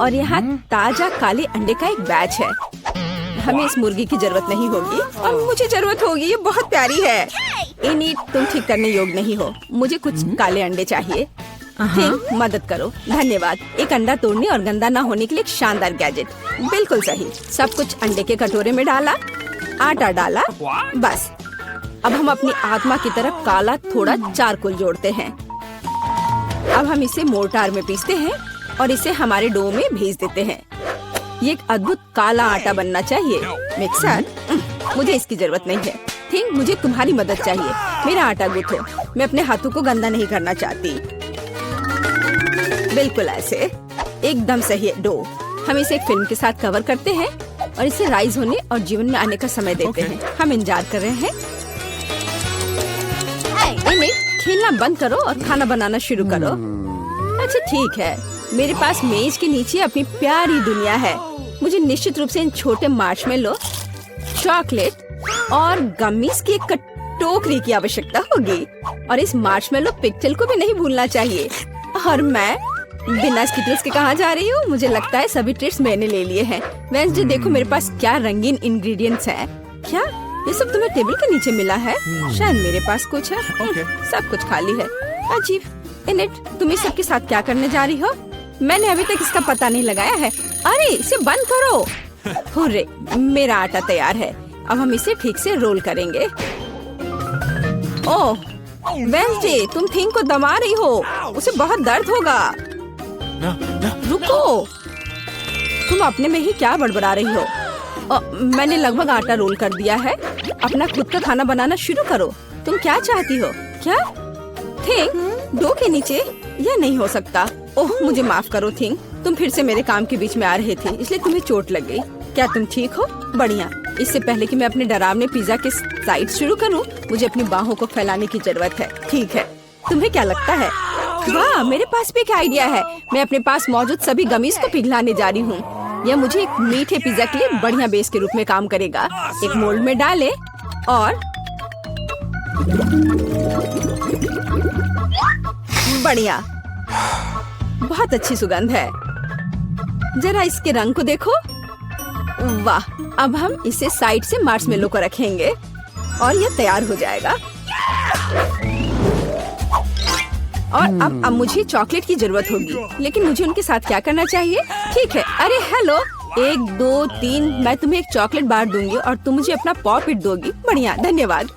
और यहाँ ताजा काले अंडे का एक बैच है। हमें इस मुर्गी की जरूरत नहीं होगी और मुझे जरूरत होगी। ये बहुत प्यारी है। इन्हीं तुम ठीक करने योग्य नहीं हो। मुझे कुछ काले अंडे चाहिए। ठीक, मदद करो। धन्यवाद। एक अंडा तोड़ने और गंदा ना होने के लिए एक शानदार गैजेट। बिल्कुल सही। सब कुछ अंडे के कटोरे में डाला, आटा डाला, बस। अब हम अपनी आत्मा की तरफ काला थोड़ा चारकोल जोड़ते हैं। अब हम इसे मोर्टार में पीसते हैं और इसे हमारे डो में भेज देते हैं। ये एक अद्भुत काला आटा बनना चाहिए। मिक्सर, मुझे इसकी जरूरत नहीं है। ठीक, मुझे तुम्हारी मदद चाहिए। मेरा आटा गूंथो। मैं अपने हाथों को गंदा नहीं करना चाहती। बिल्कुल ऐसे, एकदम सही डो। हम इसे एक फिल्म के साथ कवर करते हैं और इसे राइज होने और जीवन में आने का समय देते हैं। हम इंतजार कर रहे हैं। खेलना बंद करो और खाना बनाना शुरू करो। अच्छा ठीक है, मेरे पास मेज के नीचे अपनी प्यारी दुनिया है। मुझे निश्चित रूप से इन छोटे मार्शमेलो, चॉकलेट और गमीज की एक टोकरी की आवश्यकता होगी। और इस मार्शमेलो पिक्चल को भी नहीं भूलना चाहिए। और मैं बिना स्किटल्स के कहाँ जा रही हूँ? मुझे लगता है सभी ट्रीट्स मैंने ले लिए हैं। वेंसडे, देखो मेरे पास क्या रंगीन इंग्रेडिएंट्स हैं। क्या ये सब तुम्हें टेबल के नीचे मिला है? शायद मेरे पास कुछ है। सब कुछ खाली है। अजीब। इनेट, तुम इस सब के साथ क्या करने जा रही हो? मैंने अभी तक इसका पता नहीं लगाया है। अरे इसे बंद करो। हुर्रे, मेरा आटा तैयार है। अब हम इसे ठीक से रोल करेंगे। ओह वेंसडे, तुम थिंग को दबा रही हो। उसे बहुत दर्द होगा। रुको, तुम अपने में ही क्या बड़बड़ा रही हो? मैंने लगभग आटा रोल कर दिया है। अपना खुद का खाना बनाना शुरू करो। तुम क्या चाहती हो? क्या थिंग डो के नीचे? यह नहीं हो सकता। ओह मुझे माफ करो थिंग, तुम फिर से मेरे काम के बीच में आ रहे थे, इसलिए तुम्हें चोट लग गई। क्या तुम ठीक हो? बढ़िया। इससे पहले कि मैं अपने डरावने पिज्जा के साइड शुरू करूं, मुझे अपनी बाहों को फैलाने की जरूरत है। ठीक है, तुम्हें क्या लगता है? वाह, मेरे पास भी एक आइडिया है। मैं अपने पास मौजूद सभी गमीज को पिघलाने जा रही हूँ। यह मुझे एक मीठे पिज्जा के लिए बढ़िया बेस के रूप में काम करेगा। एक मोल्ड में डालें और बढ़िया, बहुत अच्छी सुगंध है। जरा इसके रंग को देखो। वाह, अब हम इसे साइड से मार्शमेलो को रखेंगे और यह तैयार हो जाएगा। और अब मुझे चॉकलेट की जरूरत होगी, लेकिन मुझे उनके साथ क्या करना चाहिए? ठीक है। अरे हेलो, 1 2 3, मैं तुम्हें एक चॉकलेट बार दूंगी और तुम मुझे अपना पॉपिट दोगी। बढ़िया, धन्यवाद।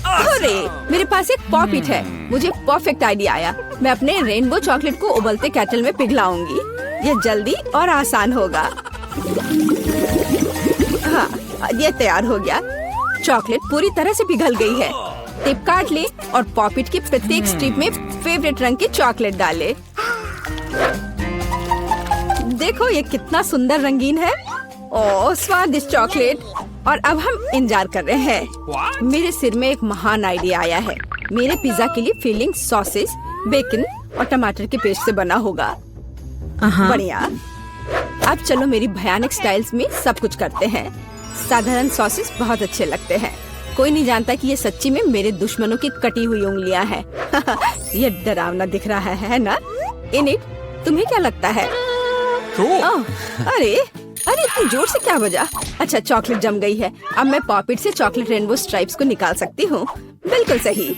अरे मेरे पास एक पॉपिट है। मुझे परफेक्ट आइडिया आया। मैं अपने रेनबो चॉकलेट को उबलते केटल में पिघलाऊंगी। यह जल्दी और आसान होगा। हाँ, यह तैयार हो गया। चॉकलेट पूरी तरह से पिघल गई है। टिप काट ले और पॉपिट की प्रत्येक स्ट्रिप में फेवरेट रंग की चॉकलेट डाले। देखो ये कितना सुंदर रंगीन है। ओह स्वादिष्ट चॉकलेट। और अब हम इंतजार कर रहे हैं। मेरे सिर में एक महान आइडिया आया है। मेरे पिज्जा के लिए फिलिंग सॉसेस, बेकन और टमाटर के पेस्ट से बना होगा। बढ़िया। अब चलो मेरी भयानक स्टाइल्स में सब कुछ करते हैं। साधारण सॉसेस बहुत अच्छे लगते हैं। कोई नहीं जानता कि ये सच्ची में मेरे दुश्मनों की कटी हुई उंगलियां हैं। ये डरावना दिख रहा है ना? इनिट, तुम्हें क्या लगता है? अरे इतनी जोर से क्या बजा? अच्छा, चॉकलेट जम गई है। अब मैं पॉपिट से चॉकलेट रेनबो स्ट्राइप्स को निकाल सकती हूँ। बिल्कुल सही।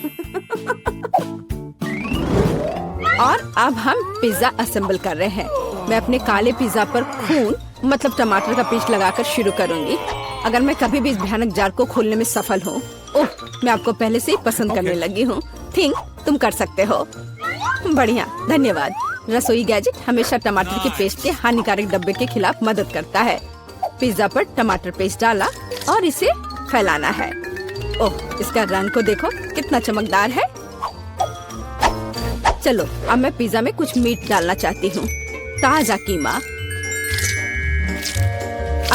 और अब हम पिज्जा असेंबल कर रहे हैं। मैं अपने काले पिज्जा पर खून मतलब टमाटर का पेस्ट लगाकर शुरू करूंगी। अगर मैं कभी भी इस भयानक जार को खोलने में सफल हूँ, ओह मैं आपको पहले से ही पसंद करने लगी हूँ। थिंक तुम कर सकते हो। बढ़िया, धन्यवाद। रसोई गैजेट हमेशा टमाटर के पेस्ट के हानिकारक धब्बे के खिलाफ मदद करता है। पिज्जा पर टमाटर पेस्ट डाला और इसे फैलाना है। ओह इसका रंग को देखो कितना चमकदार है। चलो अब मैं पिज्जा में कुछ मीट डालना चाहती हूँ। ताजा कीमा।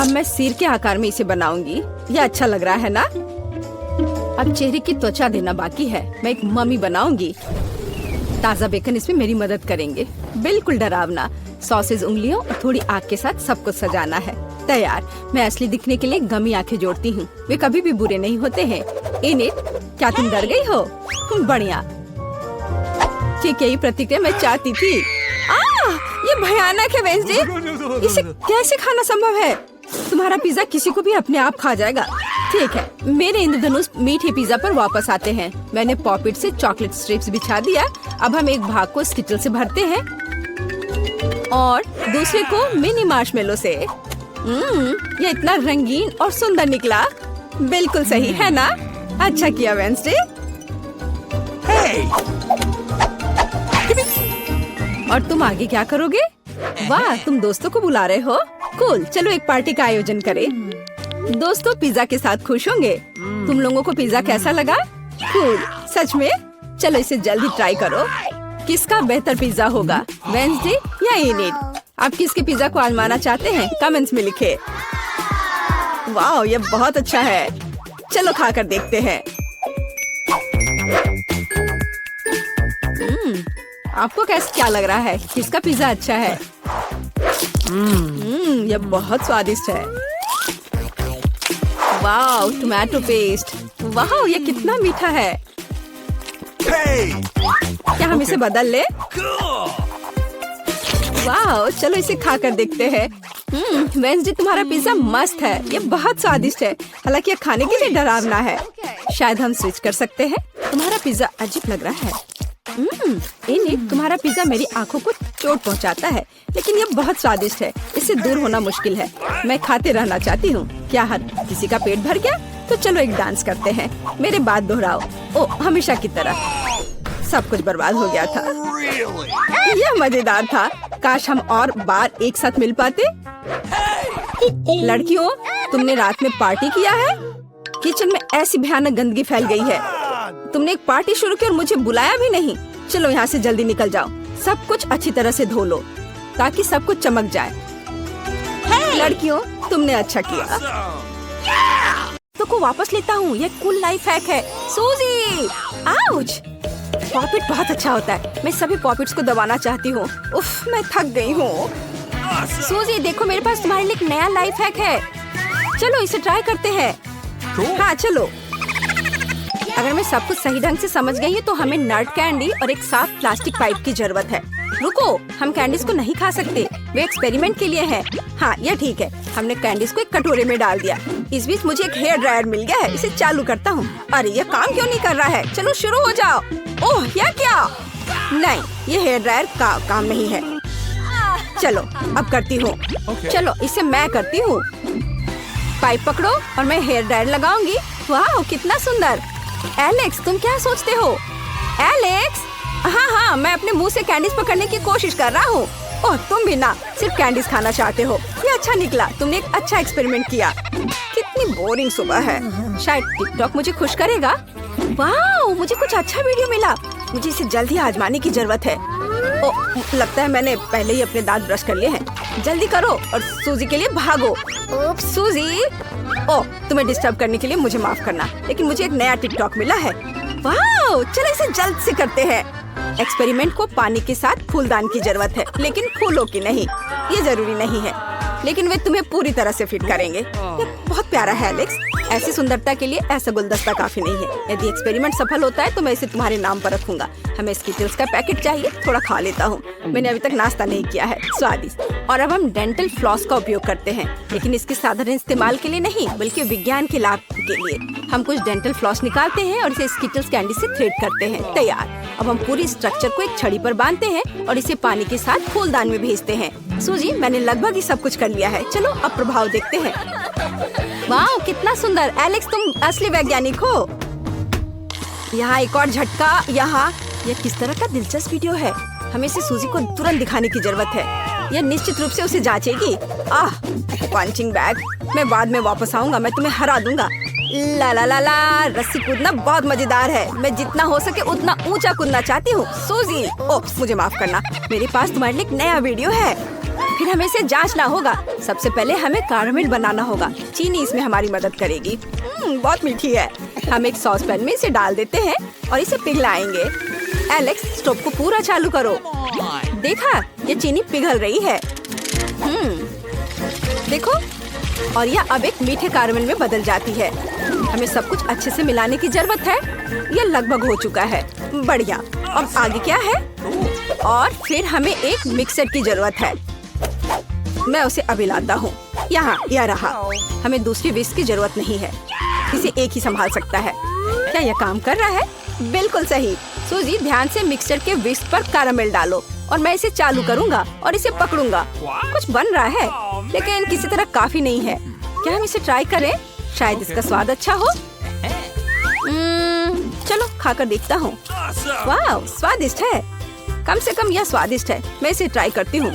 अब मैं सिर के आकार में इसे बनाऊंगी। यह अच्छा लग रहा है ना? अब चेहरे की त्वचा देना बाकी है। मैं एक मम्मी बनाऊंगी। ताजा बेकन इसमें मेरी मदद करेंगे। बिल्कुल डरावना। सॉसेज उंगलियों और थोड़ी आग के साथ सब कुछ सजाना है। तैयार। मैं असली दिखने के लिए गमी आंखें जोड़ती हूँ। वे कभी भी बुरे नहीं होते हैं। इनिट, क्या तुम डर गई हो? बढ़िया, ठीक यही प्रतिक्रिया मैं चाहती थी। ये भयानक है वेंसडे। इसे कैसे खाना संभव है? तुम्हारा पिज्जा किसी को भी अपने आप खा जाएगा। ठीक है, मेरे इंद्रधनुष मीठे पिज्जा पर वापस आते हैं। मैंने पॉपिट से चॉकलेट स्ट्रिप्स बिछा दिया। अब हम एक भाग को स्किटल से भरते हैं और दूसरे को मिनी मार्शमेलो से। ये इतना रंगीन और सुंदर निकला। बिल्कुल सही है ना? अच्छा किया वेंसडे। और तुम आगे क्या करोगे? वाह, तुम दोस्तों को बुला रहे हो? कूल, चलो एक पार्टी का आयोजन करें। दोस्तों पिज्जा के साथ खुश होंगे। तुम लोगों को पिज्जा कैसा लगा? कूल, सच में? चलो इसे जल्दी ट्राई करो। किसका बेहतर पिज्जा होगा, वेंसडे या एनिड? आप किसके पिज्जा को आजमाना चाहते हैं? कमेंट्स में लिखे। वाह, ये बहुत अच्छा है। चलो खाकर देखते हैं। आपको क्या लग रहा है? किसका पिज्जा अच्छा है? ये बहुत स्वादिष्ट है। वाह, टोमेटो पेस्ट। वाह, ये कितना मीठा है। क्या हम इसे बदल ले? वाह, चलो इसे खाकर देखते हैं। वेंसडे, तुम्हारा पिज्जा मस्त है। ये बहुत स्वादिष्ट है, हालांकि ये खाने के लिए डरावना है। शायद हम स्विच कर सकते हैं। तुम्हारा पिज्जा अजीब लग रहा है। एनिड, तुम्हारा पिज्जा मेरी आंखों को चोट पहुंचाता है, लेकिन ये बहुत स्वादिष्ट है। इससे दूर होना मुश्किल है। मैं खाते रहना चाहती हूँ। क्या हर किसी का पेट भर गया? तो चलो एक डांस करते हैं। मेरे बात दोहराओ। ओ, हमेशा की तरह। सब कुछ बर्बाद हो गया था। यह मजेदार था। काश हम और बार एक साथ मिल पाते। लड़कियों, तुमने रात में पार्टी किया है? किचन में ऐसी भयानक गंदगी फैल गई है। तुमने एक पार्टी शुरू की और मुझे बुलाया भी नहीं। चलो यहाँ से जल्दी निकल जाओ। सब कुछ अच्छी तरह से धो लो ताकि सब कुछ चमक जाए। लड़कियों, तुमने अच्छा किया। तो को वापस लेता हूँ। ये कूल लाइफ हैक है। सूजी, आउच! पॉपिट बहुत अच्छा होता है। मैं सभी पॉपिट्स को दबाना चाहती हूँ। उफ, मैं थक गई हूँ। सूजी, देखो मेरे पास तुम्हारे लिए एक नया लाइफ हैक है। चलो इसे ट्राई करते हैं। हाँ चलो। अगर मैं सब कुछ सही ढंग से समझ गई हूँ तो हमें नट कैंडी और एक साफ प्लास्टिक पाइप की जरूरत है। रुको, हम कैंडीज को नहीं खा सकते। वे एक्सपेरिमेंट के लिए है। हाँ, यह ठीक है। हमने कैंडीज को एक कटोरे में डाल दिया। इस बीच मुझे एक हेयर ड्रायर मिल गया है। इसे चालू करता हूँ। अरे ये काम क्यों नहीं कर रहा है? चलो शुरू हो जाओ। ओह, यह क्या? नहीं, ये हेयर ड्रायर का काम नहीं है। चलो अब करती हूँ। चलो इसे मैं करती हूँ। पाइप पकड़ो और मैं हेयर ड्रायर लगाऊंगी। वाह, कितना सुंदर। एलेक्स, तुम क्या सोचते हो? एलेक्स, हाँ, मैं अपने मुंह से कैंडीज पकड़ने की कोशिश कर रहा हूँ। ओह, तुम भी ना सिर्फ कैंडीज खाना चाहते हो। ये अच्छा निकला। तुमने एक अच्छा एक्सपेरिमेंट किया। कितनी बोरिंग सुबह है। शायद टिकटॉक मुझे खुश करेगा। वाह, मुझे कुछ अच्छा वीडियो मिला। मुझे इसे जल्दी आजमाने की जरूरत है। ओह, लगता है मैंने पहले ही अपने दांत ब्रश कर लिए हैं। जल्दी करो और सूजी के लिए भागो। सूजी, ओह, तुम्हें डिस्टर्ब करने के लिए मुझे माफ करना, लेकिन मुझे एक नया टिकटॉक मिला है। वाह, चलो इसे जल्द से करते हैं। एक्सपेरिमेंट को पानी के साथ फूलदान की जरूरत है, लेकिन फूलों की नहीं। ये जरूरी नहीं है, लेकिन वे तुम्हें पूरी तरह से फिट करेंगे। ये बहुत प्यारा है एलेक्स। ऐसी सुंदरता के लिए ऐसा गुलदस्ता काफी नहीं है। यदि एक्सपेरिमेंट सफल होता है तो मैं इसे तुम्हारे नाम पर रखूंगा। हमें स्किटल्स का पैकेट चाहिए। थोड़ा खा लेता हूँ। मैंने अभी तक नाश्ता नहीं किया है। स्वादिष्ट। और अब हम डेंटल फ्लॉस का उपयोग करते हैं, लेकिन इसके साधारण इस्तेमाल के लिए नहीं, बल्कि विज्ञान के लाभ के लिए। हम कुछ डेंटल फ्लॉस निकालते हैं और इसे स्किटल्स कैंडी से थ्रेड करते हैं। तैयार। अब हम पूरी स्ट्रक्चर को एक छड़ी पर बांधते हैं और इसे पानी के साथ फूलदान में भेजते हैं। सूजी, मैंने लगभग ही सब कुछ कर लिया है। चलो अब प्रभाव देखते हैं। वाह, कितना सुंदर। एलेक्स, तुम असली वैज्ञानिक हो। यहाँ एक और झटका। यहाँ यह किस तरह का दिलचस्प वीडियो है। हमें इसे सूजी को तुरंत दिखाने की जरूरत है। यह निश्चित रूप से उसे जांचेगी। Punching bag. मैं बाद में वापस आऊंगा। मैं तुम्हें हरा दूंगा। ला ला ला ला। रस्सी कूदना बहुत मजेदार है। मैं जितना हो सके उतना ऊंचा कूदना चाहती हूँ। सूजी, ओह, मुझे माफ करना। मेरे पास तुम्हारे लिए एक नया वीडियो है। फिर हमें इसे जांचना होगा। सबसे पहले हमें कैरामेल बनाना होगा। चीनी इसमें हमारी मदद करेगी। बहुत मीठी है। हम एक सॉस पैन में इसे डाल देते हैं और इसे पिघलाएंगे। एलेक्स, स्टोव को पूरा चालू करो। देखा, ये चीनी पिघल रही है। देखो, और यह अब एक मीठे कैरामेल में बदल जाती है। हमें सब कुछ अच्छे से मिलाने की जरूरत है। यह लगभग हो चुका है। बढ़िया। अब आगे क्या है? और फिर हमें एक मिक्सर की जरूरत है। मैं उसे अभी लाता हूँ। यहाँ यह रहा। हमें दूसरी विस्क की जरूरत नहीं है, इसे एक ही संभाल सकता है। क्या यह काम कर रहा है? बिल्कुल सही। सूजी, ध्यान से मिक्सचर के विस्क पर कैरामेल डालो और मैं इसे चालू करूँगा और इसे पकड़ूंगा। कुछ बन रहा है, लेकिन किसी तरह काफी नहीं है। क्या हम इसे ट्राई करें? शायद इसका स्वाद अच्छा हो। चलो खाकर देखता हूँ। वाह, स्वादिष्ट है। कम से कम यह स्वादिष्ट है। मैं इसे ट्राई करती हूँ।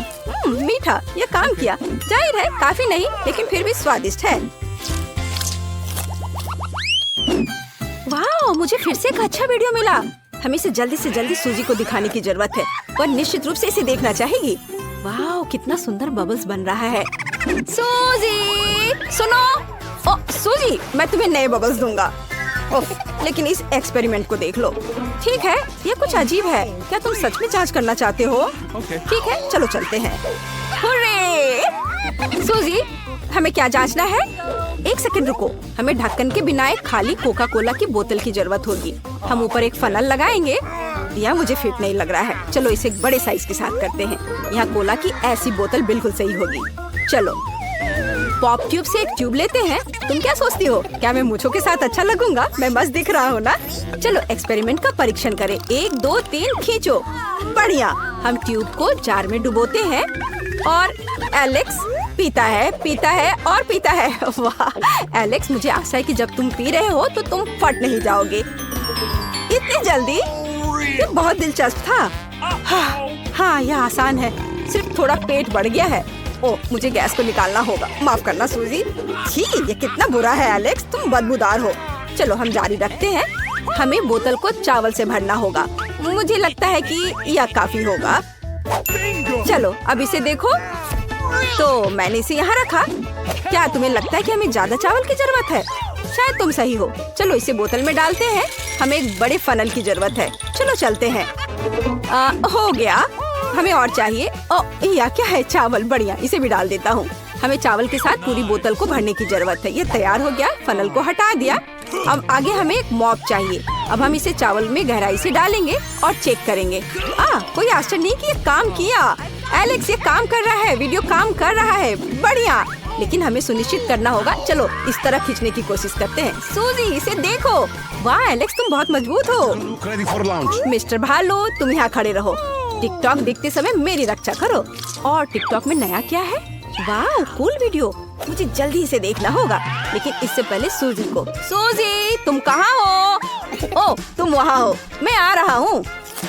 मीठा, यह काम किया। जाहिर है काफी नहीं, लेकिन फिर भी स्वादिष्ट है। वाह, मुझे फिर से एक अच्छा वीडियो मिला। हमें इसे जल्दी से जल्दी सूजी को दिखाने की जरूरत है और निश्चित रूप से इसे देखना चाहेगी। वाह, कितना सुंदर बबल्स बन रहा है। सूजी, सुनो। ओ सूजी, मैं तुम्हें नए बबल्स दूंगा। लेकिन इस एक्सपेरिमेंट को देख लो। ठीक है, ये कुछ अजीब है। क्या तुम सच में जांच करना चाहते हो? ठीक है, चलो चलते हैं। हुर्रे! सूजी, हमें क्या जांचना है? एक सेकंड रुको। हमें ढक्कन के बिना एक खाली कोका कोला की बोतल की जरूरत होगी। हम ऊपर एक फनल लगाएंगे। यह मुझे फिट नहीं लग रहा है। चलो इसे एक बड़े साइज के साथ करते हैं। यहाँ कोला की ऐसी बोतल बिल्कुल सही होगी। चलो पॉप ट्यूब से एक ट्यूब लेते हैं। तुम क्या सोचती हो? क्या मैं मूंछों के साथ अच्छा लगूंगा? मैं मस्त दिख रहा हूँ ना? चलो एक्सपेरिमेंट का परीक्षण करें। 1 2 3 खींचो। बढ़िया। हम ट्यूब को जार में डुबोते हैं और एलेक्स पीता है और पीता है। वाह एलेक्स, मुझे आशा है कि जब तुम पी रहे हो तो तुम फट नहीं जाओगे। इतनी जल्दी? ये बहुत दिलचस्प था। हाँ, यह आसान है। सिर्फ थोड़ा पेट बढ़ गया है। ओह, मुझे गैस को निकालना होगा। माफ करना सूजी। छी, ये कितना बुरा है एलेक्स, तुम बदबूदार हो। चलो हम जारी रखते हैं। हमें बोतल को चावल से भरना होगा। मुझे लगता है कि यह काफी होगा। चलो अब इसे देखो। तो मैंने इसे यहाँ रखा। क्या तुम्हें लगता है कि हमें ज्यादा चावल की जरूरत है? शायद तुम सही हो। चलो इसे बोतल में डालते हैं। हमें एक बड़े फनल की जरूरत है। चलो चलते हैं। हो गया। हमें और चाहिए। यह क्या है? चावल। बढ़िया, इसे भी डाल देता हूँ। हमें चावल के साथ पूरी बोतल को भरने की जरूरत है। ये तैयार हो गया। फनल को हटा दिया। अब आगे हमें एक मॉप चाहिए। अब हम इसे चावल में गहराई से डालेंगे और चेक करेंगे। कोई आश्चर्य नहीं कि ये काम किया। एलेक्स, ये काम कर रहा है। वीडियो काम कर रहा है। बढ़िया, लेकिन हमें सुनिश्चित करना होगा। चलो इस तरह खींचने की कोशिश करते हैं। सूजी, इसे देखो। वाह एलेक्स, तुम बहुत मजबूत हो। मिस्टर भालू, तुम यहाँ खड़े रहो। टिकटॉक देखते समय मेरी रक्षा करो। और टिकटॉक में नया क्या है? वाह, कूल वीडियो। मुझे जल्दी इसे देखना होगा, लेकिन इससे पहले सूजी को। सूजी, तुम कहाँ हो? ओह, तुम वहाँ हो। मैं आ रहा हूँ।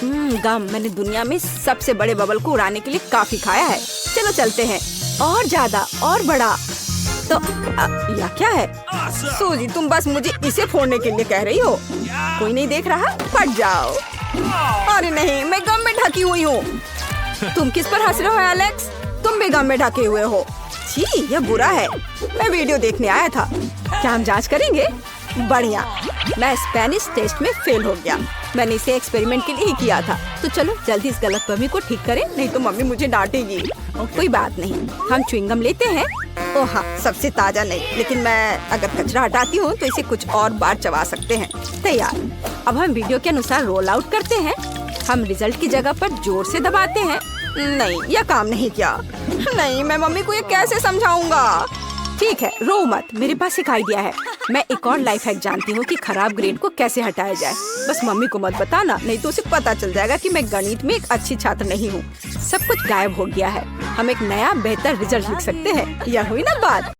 गम, मैंने दुनिया में सबसे बड़े बबल को उड़ाने के लिए काफी खाया है। चलो चलते हैं। और ज्यादा और बड़ा। तो यह क्या है? सूजी, तुम बस मुझे इसे फोड़ने के लिए कह रही हो। कोई नहीं देख रहा? फट जाओ। अरे नहीं, मैं गम में ढकी हुई हूँ। तुम किस पर हंस रहे हो एलेक्स? तुम भी गम में ढके हुए हो। छी, यह बुरा है। मैं वीडियो देखने आया था। क्या हम जांच करेंगे? बढ़िया। मैं स्पेनिश टेस्ट में फेल हो गया। मैंने इसे एक्सपेरिमेंट के लिए ही किया था। तो चलो जल्दी इस गलतफहमी को ठीक करें, नहीं तो मम्मी मुझे डांटेगी। कोई बात नहीं, हम च्युइंगम लेते हैं। ओह हाँ, सबसे ताजा नहीं, लेकिन मैं अगर कचरा हटाती हूँ तो इसे कुछ और बार चबा सकते हैं। तैयार। अब हम वीडियो के अनुसार रोल आउट करते हैं। हम रिजल्ट की जगह पर जोर से दबाते हैं। नहीं, यह काम नहीं किया। नहीं, मैं मम्मी को ये कैसे समझाऊंगा? ठीक है, रो मत, मेरे पास एक आइडिया है। मैं एक और लाइफ हैक जानती हूँ कि खराब ग्रेड को कैसे हटाया जाए। बस मम्मी को मत बताना, नहीं तो उसे पता चल जाएगा कि मैं गणित में एक अच्छी छात्र नहीं हूँ। सब कुछ गायब हो गया है। हम एक नया बेहतर रिजल्ट लिख सकते हैं। यह हुई ना बात।